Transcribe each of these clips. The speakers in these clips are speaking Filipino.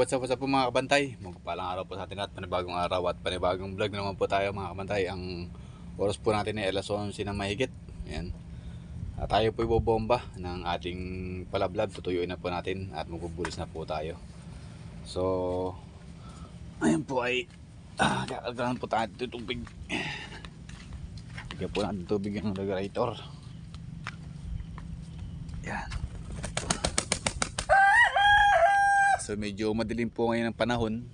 What's up po mga kabantay? Magpalang araw po sa atin at panibagong araw at panibagong vlog na naman po tayo mga kabantay. Ang oras po natin ay alas 11 ng mahigit. Ayan. At tayo po ibobomba ng ating palablab. Tutuyuin na po natin at magbubulis na po tayo. So, ayan po ay kakalagalan po tayo ito tubig. Bigyan po natin tubig ng regulator. Ayan. So medyo madilim po ngayon ang panahon.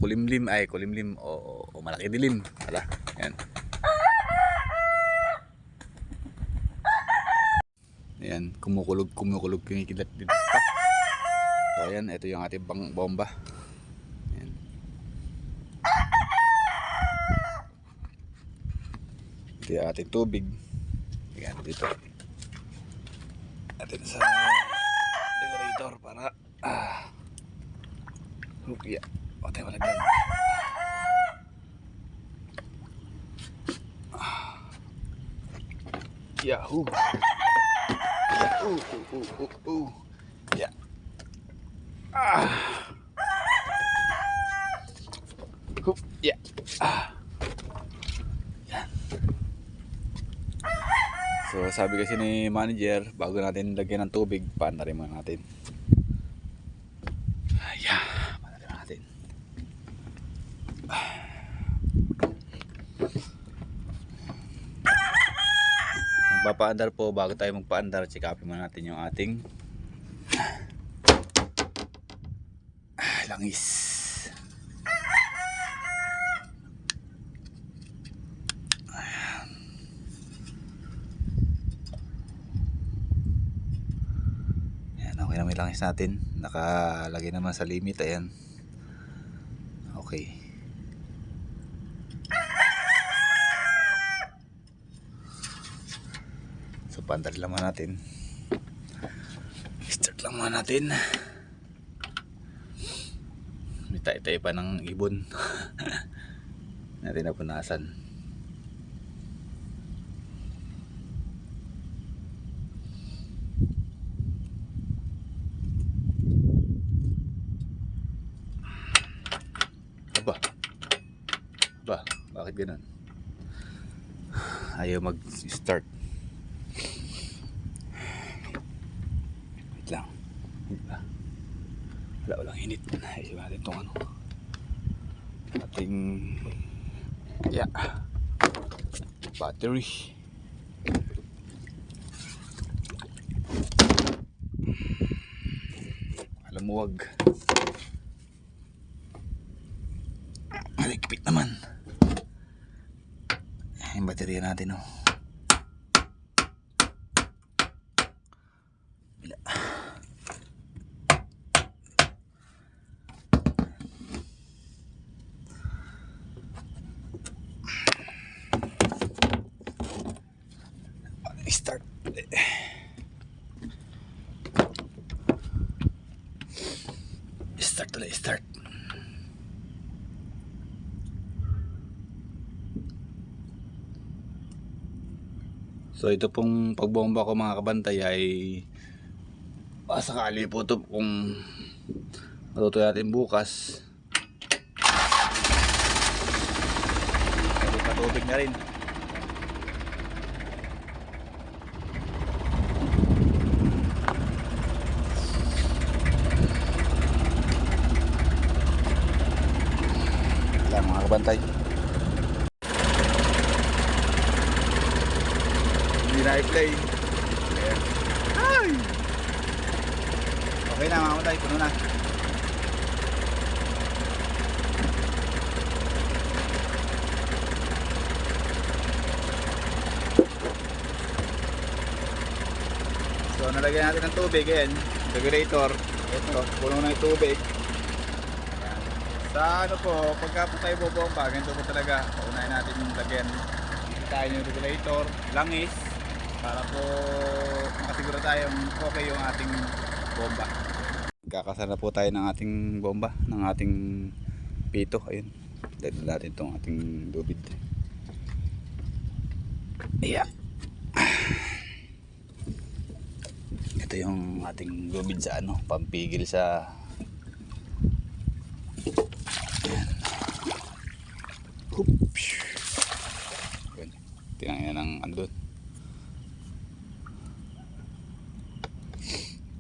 Kulimlim o malaki dilim. Hala, ayan. Ayan, kumukulog kinikilat dito pa. So ayan, ito yung ating bomba. Ayan. Ito yung ating tubig. Ayan, dito. Atin sa regulator para ya, oke wala dyan. Yahoo. Ya. Ya. Yan. So sabi kasi ni manager, bago natin lagyan ng tubig, paandarin muna natin. Magpapaandar po. Bago tayo magpaandar, check-upin muna natin yung ating langis. Ayan, okay na may langis natin. Nakalagay naman sa limit. Ayan. Okay. So pandar lang muna natin. Start lang muna natin. May tayo pa ng ibon. Natin napunasan. Aba, bakit ganun? Ayaw mag-start. Lang. Walang init. Ayun natin itong ano. Ating battery. Alamuwag. Maligpit naman. Yung baterya natin oh. Start. Start. So ito pong pagbomba ko mga kabantay ay sakali po ito kung matutuloy natin bukas. Patubig na rin. Mga kabantay, hindi na i-play. Ay! Okay na mga kabantay, puno na. So nalagyan natin ng tubig. Ayan, regulator. Ito, puno na yung tubig. Sa ano po, pagka po tayo bobomba, ganito po talaga. Paunahin natin yung lagyan. Tayo yung regulator, langis, para po makasiguro tayong okay yung ating bomba. Kakasara po tayo ng ating bomba, ng ating pito. Ayun, dahil natin itong ating lubid. Iya. Ito yung ating lubid sa ano, pampigil sa ng andun.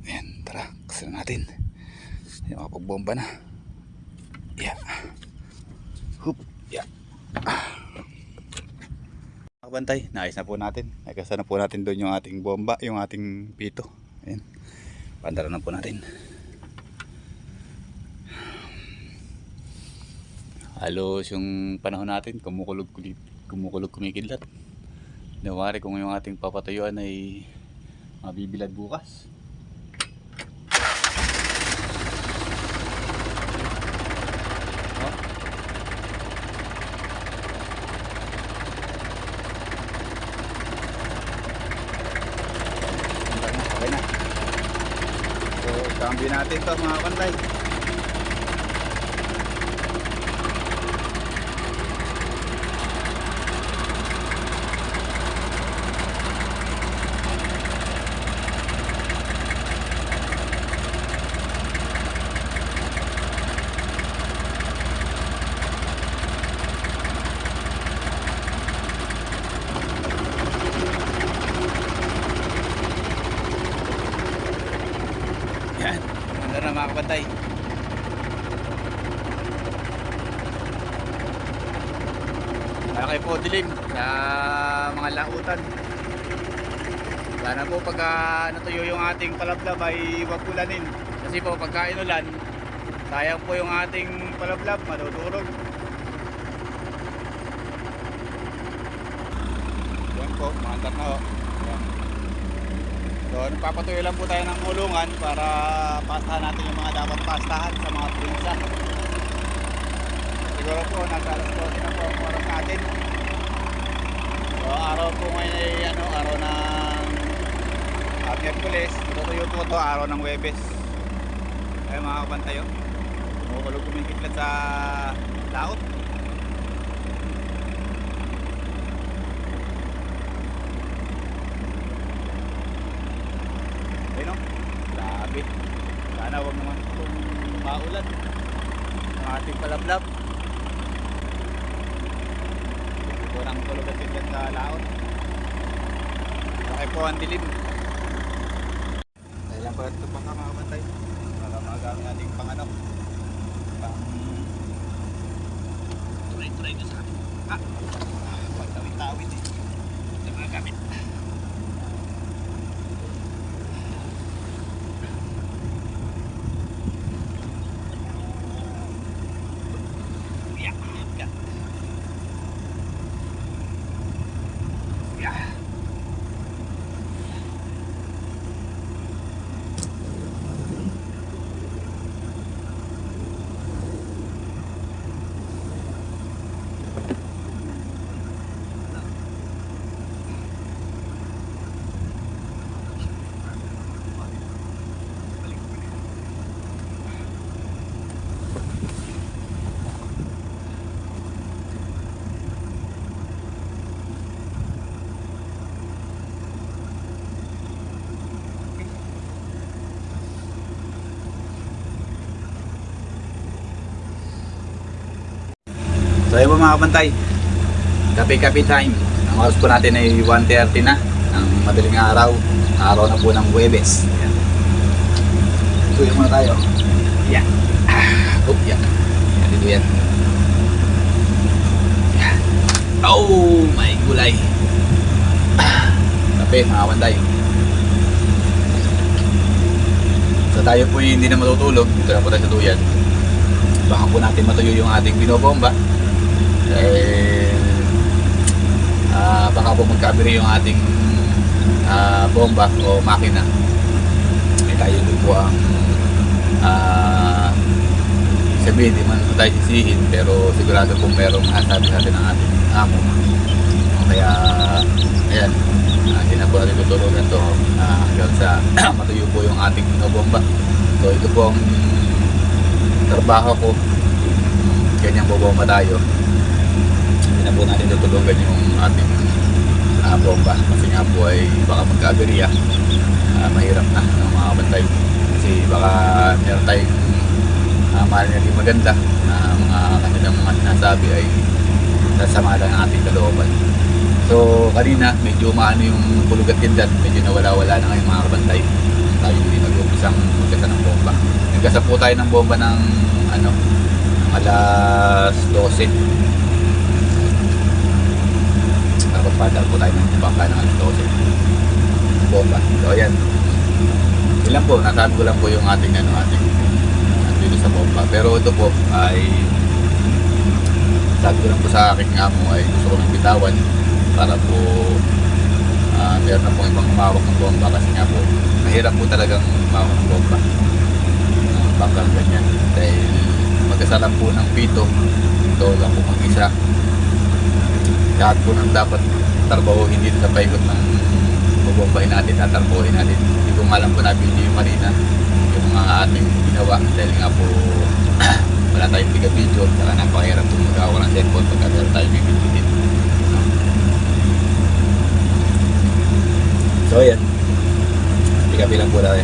Ayan, tara, kasalan natin. Ayan, makapagbomba na. Yeah. Hup, yeah. Bantay, naayos na po natin. Nagkasa na po natin doon yung ating bomba, yung ating pito. Ayan. Pandara na po natin. Halos yung panahon natin kumukulog kumikidlat. Nawari kung yung ating papatuyuan ay mabibilad bukas. Okay na. So, cambio natin to mga bantay. Yan, mandar na mga kabantay. Malaki po dilim sa mga lautan. Sana po pagka natuyo yung ating palablab ay huwag ulanin. Kasi po pagka inulan, sayang po yung ating palablab, madudurog. Yan po, mandar na ho. Yan. So, nagpapatuyo lang po tayo ng kulungan para pastahan natin yung mga dapat pastahan sa mga prinsa. Siguro po, nasa alas 12 na po ang oras natin. So, araw po ngayon ay araw ng Miyerkules. Tutuyo po ito, araw ng Huwebes. Ay mga kabantayo, kumukulog kumikitlat sa laot. Ayun o, grabe. Sana huwag naman itong maulan ang ating palablab. Ito nang tulog at tiglan sa laot. Okay po ang dilim. Dahil lang pala ito pa mga bantay para magamit natin pang tuloy-tuloy ka sa akin. Pagtawid-tawid eh. Ito mga gamit. So ayun po mga kabantay, kape-kape time. Ang oras po natin ay 1:30 na ng madaling araw. Araw na po ng Huwebes. Ayan. So yun muna tayo. Yan. Yan. Dito yan. Yan. Oh my gulay. Kape mga kabantay. So tayo po hindi na matutulog. Dito na po tayo sa duyan. Baka po natin matuyo yung ating binobomba. Baka po magkabiri yung ating bomba o makina. May tayo din po ang sabihin, di man po tayo sisihin, pero sigurado po merong masasabi natin ang ating amo. Kaya ayan, hindi na po natin tutulugan to hanggang sa matuyo po yung ating bomba. So ito po ang trabaho ko, ganyang bobomba tayo. Hindi na po natin tutulugan yung ating bomba kasi nga po ay baka magkabirya. Mahirap na ng mga kabantay kasi baka meron tayong mahal na di maganda na mga kanilang mga sinasabi ay sasama lang ang ating kalooban. So So kanina medyo maano yung pulugat din dyan, medyo nawala-wala na ngayon mga kabantay. Tayo hindi nag-umpisang magkasa ng bomba. Nagkasa po tayo ng bomba ng ano, alas 12. Nakapagpadal po tayo ng bangka ng alas 12. Bomba. So ayan. Ilan po, nasabi ko lang po yung ating dito sa bomba. Pero ito po ay sabi ko lang po sa aking amo ay gusto ko ng bitawan para po meron na pong ibang umawak ng bomba kasi nga po mahirap po talagang umawak ng bomba bangkang ganyan dahil magkasalan po ng pito, ito lang po mag-isa, lahat po ng dapat tarbahuhin dito sa paikot ng bubombahin natin, tatarbahuhin natin. Hindi ko malam po nabili yung marina yung mga ating ginawa dahil nga po wala tayong biga video saka napakahirap po magawa ng cellphone pagka meron tayong video din. So ayan, bigabi lang po tayo.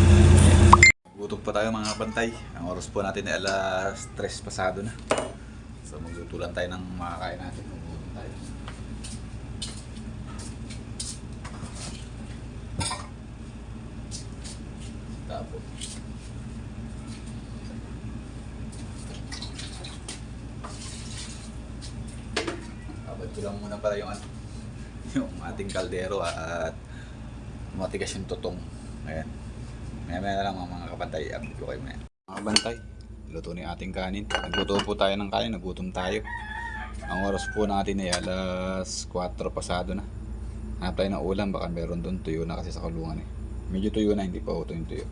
Gutom pa tayo mga bantay. Ang oras po natin ay alas 3 pasado na. So maglutulan tayo ng makakain natin. Maglutulan tayo. Tapos abad ko lang muna pala yung yung ating kaldero at matigas yung tutong. Ayan. Maya na lang mga kabantay, update ko kayo maya. Mga kabantay, luto na yung ating kanin. Nagluto po tayo ng kanin, nagutom tayo. Ang oras po natin ay alas 4 pasado na. Hanap tayo ng ulam, baka meron doon, tuyo na kasi sa kulungan eh. Medyo tuyo na, hindi pa uto yung tuyo.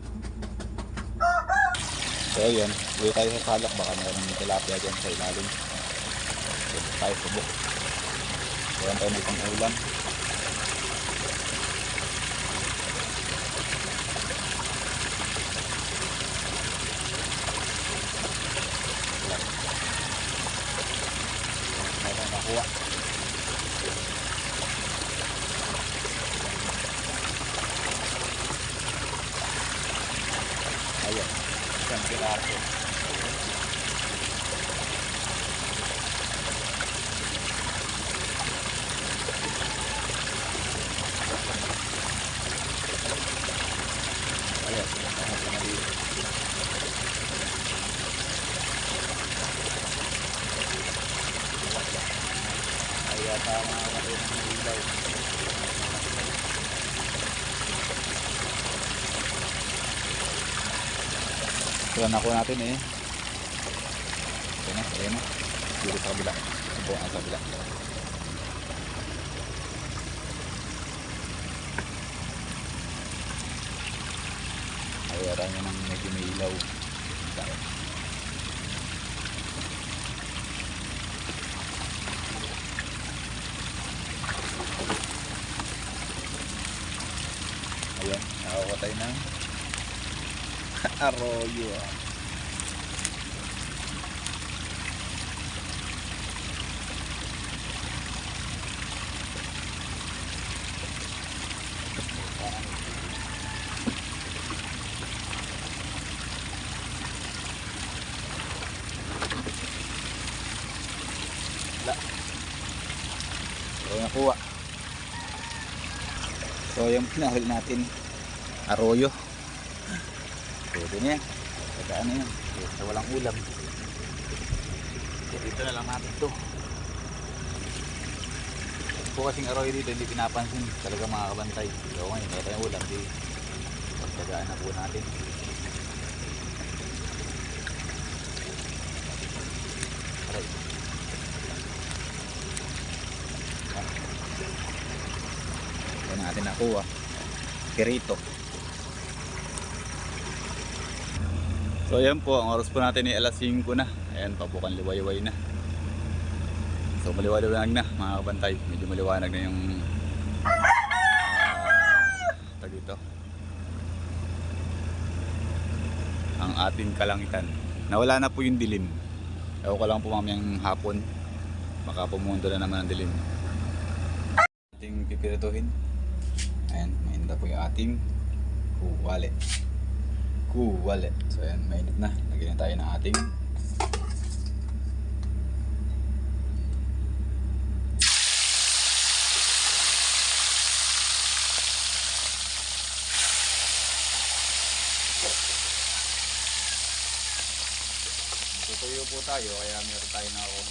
So ayan, tuyo tayo sa salak, baka meron yung tilapia dyan sa ilalim. Tuyo tayo subok. Meron tayo ng pang ulam. Nakuha. Ayan, isang piraso. Ayan, lahat na dito. Kaya tama ka rin ng ilaw. Ito na ako natin eh. Ayan na. Dito sa kabila. Ito ang sa kabila. Ayaran nyo ng medyo may ilaw. Ayan, nakakatay ng arroyo. So nakuha. So yung pinahuli natin arroyo. Pwede na yan. Pagkaan na yan. Sa walang ulam. So dito na lang natin ito. Po kasing arroyo dito hindi pinapansin. Talaga mga kabantay. So ngayon wala tayong ulam. Di pagkagaan na po natin. Aray. Ito natin nakuha. Pirito. So ayan po, ang oras po natin ay alas 5 na. Ayan, pabukan liwayway na. So maliwanag na mga kabantay. Medyo maliwanag na yung tag ito. Ang ating kalangitan. Nawala na po yung dilim. Ewan ko lang po mamayang hapon. Baka pumundo na naman ang dilim. Ating pipirituhin. Ayan, mainit po yung ating kuwali. Kuwali. So ayan, mainit na. Lagyan na tayo ng ating tutuyo po tayo kaya meron tayo na akong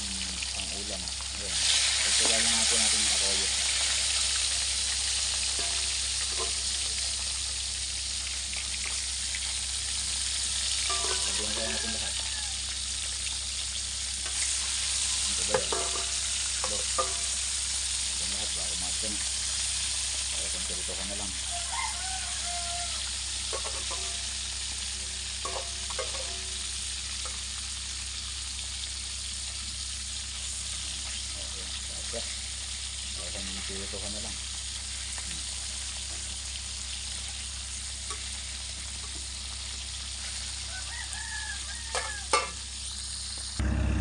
pang ulam. Ayan. Pagtagal lang nga po natin yung atoyo. Lagyan na natin lahat. Ito ba yan? Hello. Lagyan lahat ba? Umat ka na. Kaya kung turito ka na lang. Kaya kung turito ka na lang.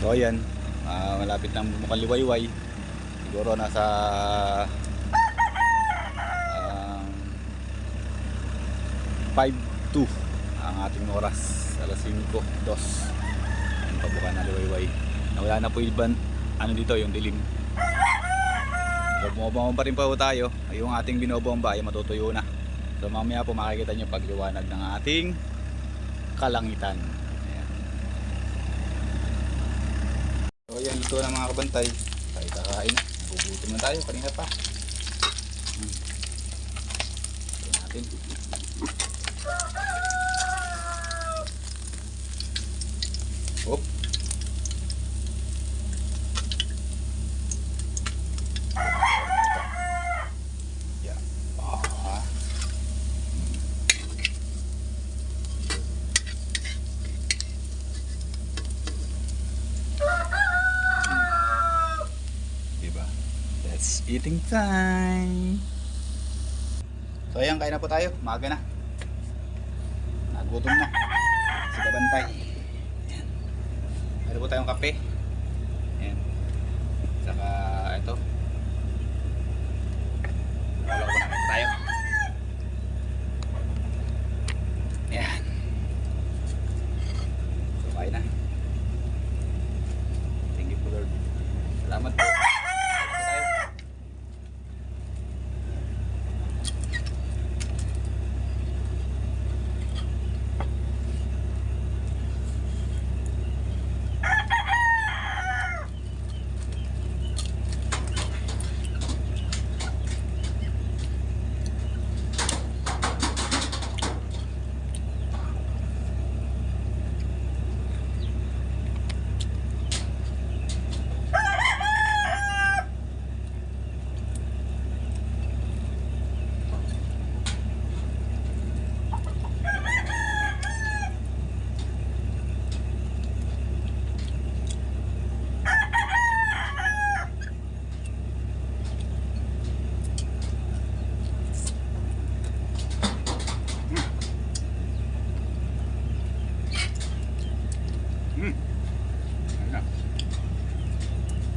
So ayan, malapit na makaliwayway. Siguro nasa 5:02 ang ating oras. Alas 5:02. Ang pabuka na liwayway. Nawala na po iban, dito yung dilim. So bumabomba pa rin po tayo. Yung ating binobomba ay matutuyo na. So mamaya po makikita nyo pagliwanag ng ating kalangitan. So yan, ito na mga kabantay. Tayo kakain na. Nagugutom na tayo. Kanina pa. Ito natin. Hop. Yeah. Eating time. So ayan, kain na po tayo. Maaga na. Nagutom na. Si kabantay. Ayan. Meron po tayong kape. Ayan. Saka ito. Wala ko na tayo. Ayan. So kain na. Thank you po Lord. Salamat po.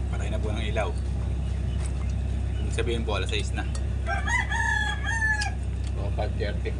Patay na po ng ilaw. Ibig sabihin po alas 6 na. O 5:30.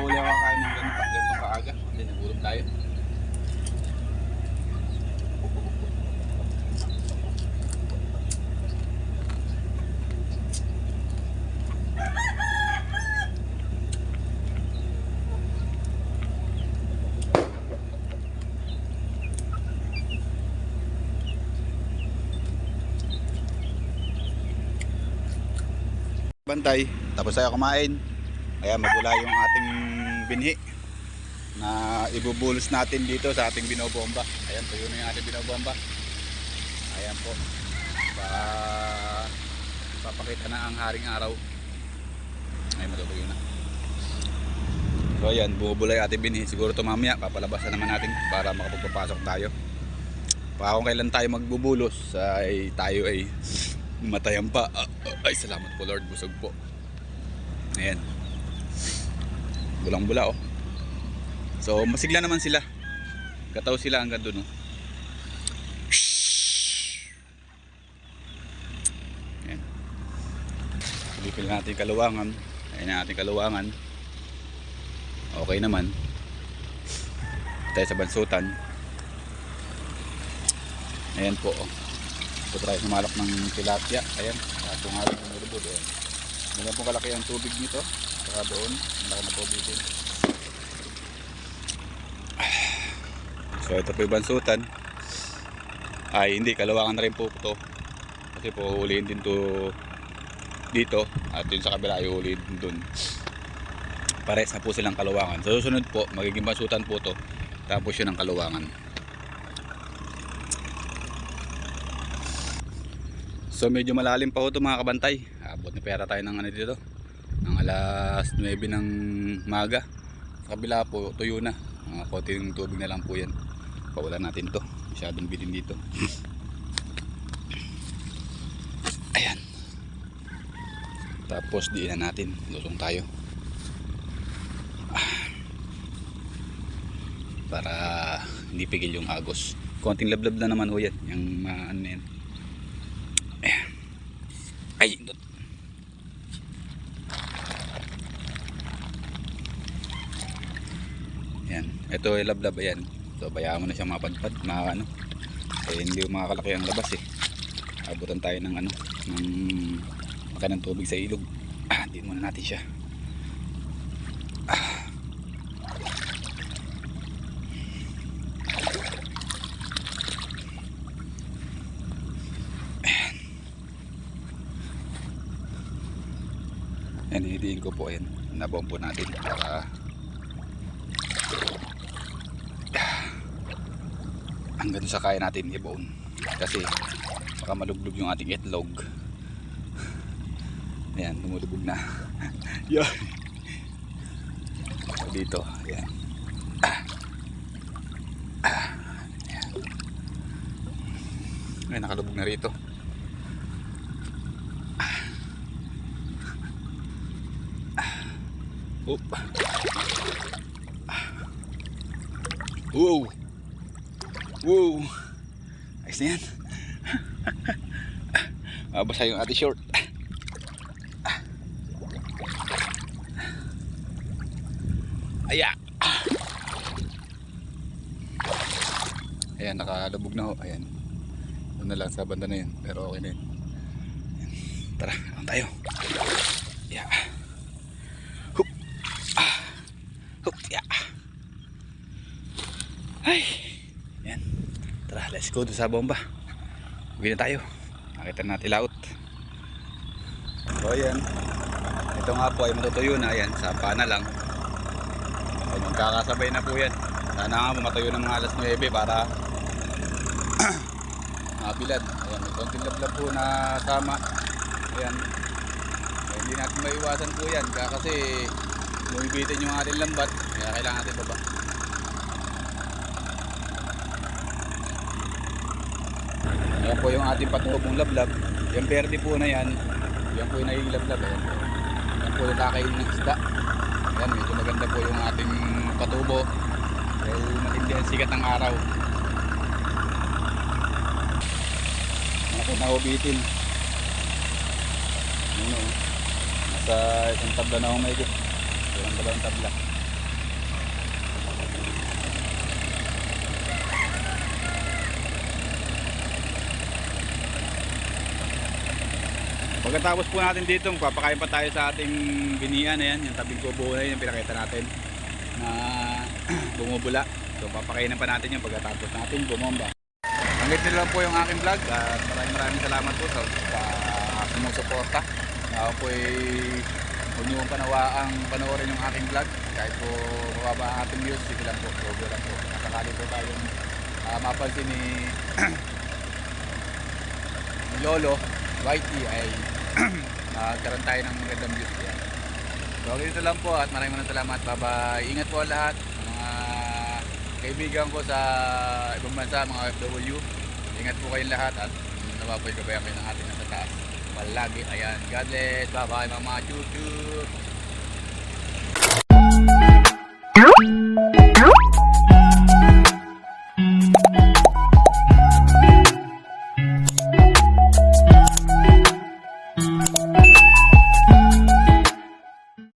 uli ako kakain ng ganitong kaaga. Kasi nagutom tayo. Bantay, tapos tayo kumain. Kaya magula yung ating binhi na ibubulos natin dito sa ating binobomba. Ayan, tuyo na yung ating binobomba. Ayan po. Papakita na ang haring araw. Ay, matutuyo na. So ayan, bumubulay ating binhi. Siguro ito mamaya papalabasan naman natin para makapagpapasok tayo. Pa kung kailan tayo magbubulos ay tayo ay matayan pa. Ay, salamat po Lord, busog po. Ayan, bulang bula oh. So masigla naman sila, kataw sila hanggang dun oh. Ayan, pilipil natin kaluwangan. Ayan na ating kaluwangan. Okay naman. Tayo sa bansutan. Ayan po oh. So try sumalak ng tilapia. Ayan, itong ating lumulubod. Ganyan po kalaki ang tubig nito. Saka doon, malaki na tubig din. So ito po yung bansutan. Ay hindi, kalawakan na rin po ito. Kasi po huliin din to dito. At yun sa kabila ay huliin din dun. Pares na po silang kalawakan. So susunod po, magiging bansutan po to. Tapos yun ang kalawakan. So medyo malalim pa po ito mga kabantay. Abot na pera tayo ng ano dito, ng alas 9 ng maga. Sa kabila po tuyo na. Mga konting tubig na lang po yan. Pawalan natin to. Masyadong bilin dito. Ayan. Tapos diin na natin. Lusong tayo. Para hindi pigil yung agos. Konting lablab na naman ho yan. Yung ano yan. Ay, indot. Yan, ito ay lablab yan. So bayaan mo na siyang mapadpad, ano. Eh hindi makakalaki ang labas eh. Abutan tayo ng ano, ng makanang tubig sa ilog. Diin muna natin siya. Yan, hidiin ko po yan. Nabombo natin para hanggang sa kaya natin ibaon. Kasi baka maluglog yung ating itlog. Ayan, lumulubog na. Yan. Dito, ayan. Ayan. Ay, nakalubog na rito. Oop. Wow. Wow. Ayos na yan. Basa yung ating short. Aya. Ayan, nakalubog na ho. Ayan. Doon na lang sa banda na yun. Pero okay na yun. Tara, naman tayo. Yeah. Ay, yan. Tara, let's go sa bomba. Uwi na tayo. Nakita natin laot. So ayan. Ito nga po ay matutuyo na. Ayan, sa pana lang. So, magkakasabay na po yan. Sana nga matuyo ng mga alas 9 para mabilad. Ayan, may konting lablab po na sama. Ayan. So, hindi natin maiwasan po yan. Kasi bumibitin yung ating lambat. Kaya kailangan natin baba. Ayan po yung ating patubong lablab. Yung verde po na yan. Yan po yung naging lablab. Ayan po. Yan po yung kakain ng isda. Ayan, medyo maganda po yung ating patubo. Dahil matindi ang sikat ng araw. Malaki na ubitin. Ano, nasa isang tabla na humigit. Isang dalawang tabla. Pagkatapos po natin dito, magpapakain pa tayo sa ating binian na yan, yung tabing kubo na yun, yung pinakita natin na bumubula. So papakainin pa natin yung pagkatapos natin bumomba. Hanggang nyo lang po yung aking vlog at maraming salamat po sa sumusuporta. Ako po ay huwag nyo panawaang panoorin yung aking vlog. Kahit po mababa ang ating views, sige lang po, go lang po. Nakakali po tayong mapansin ni Lolo Whitey ay magkaroon tayo ng magandang views yan. So ganito lang po at maraming salamat. Bye-bye. Ingat po lahat mga kaibigan ko sa ibang bansa, mga OFW. Ingat po kayong lahat at nababoy kabayan kayo ng ating nasa taas palagi. Ayan, God bless. Bye bye mga chuchu.